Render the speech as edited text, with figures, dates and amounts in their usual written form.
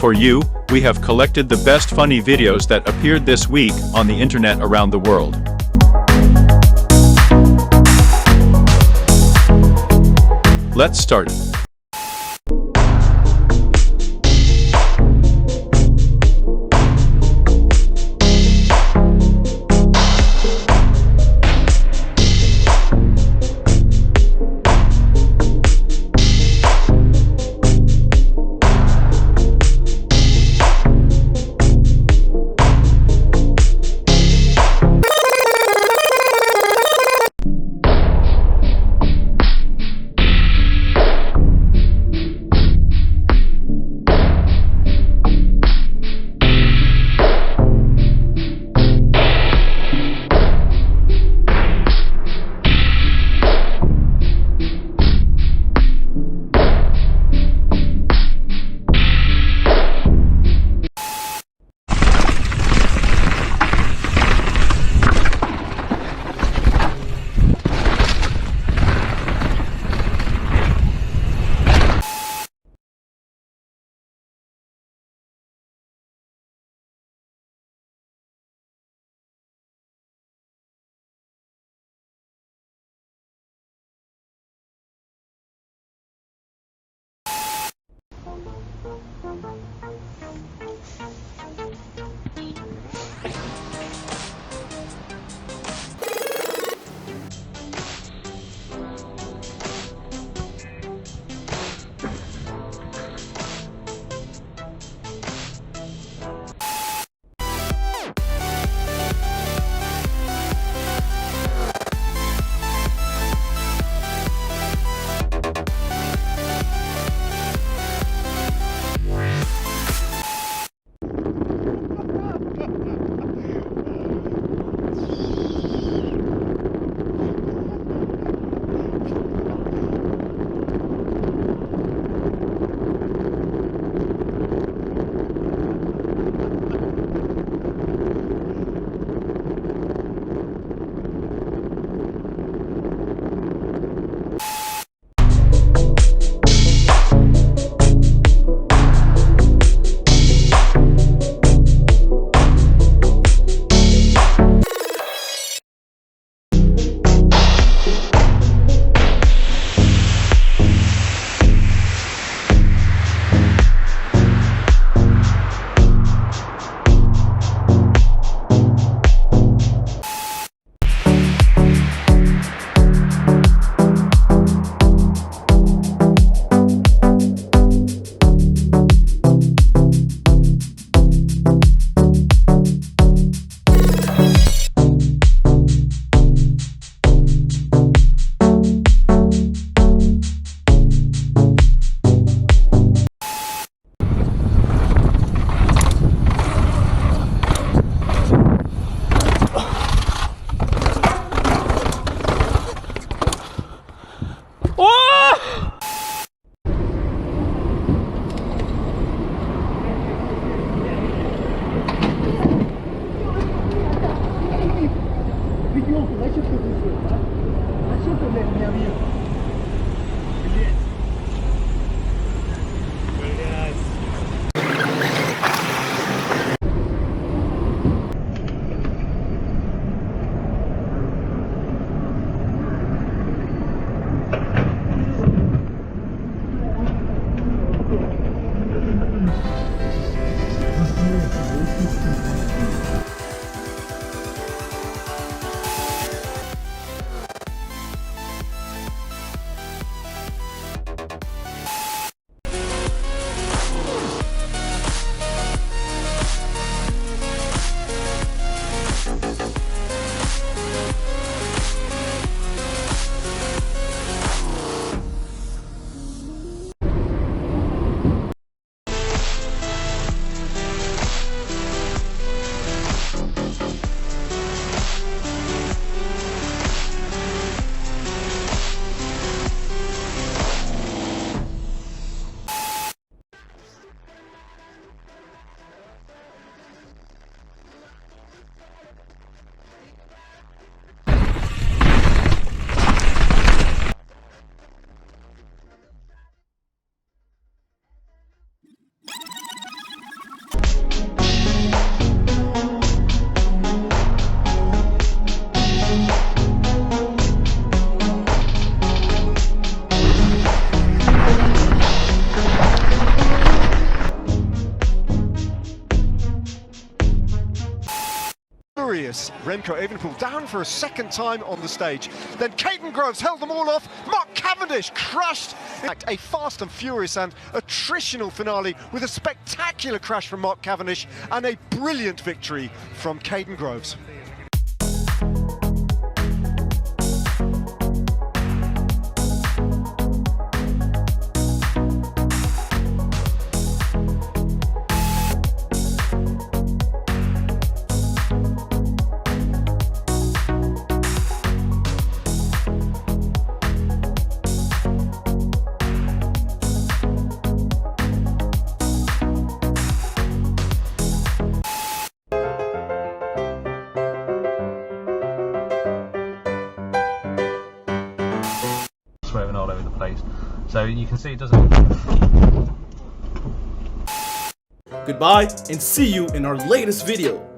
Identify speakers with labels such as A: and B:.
A: For you, we have collected the best funny videos that appeared this week on the internet around the world. Let's start.
B: It's Remco Evenepoel down for a second time on the stage. Then Caden Groves held them all off. Mark Cavendish crushed. In fact, a fast and furious and attritional finale with a spectacular crash from Mark Cavendish and a brilliant victory from Caden Groves.
C: Swerving all over the place, so you can see it doesn't.
D: Goodbye and see you in our latest video.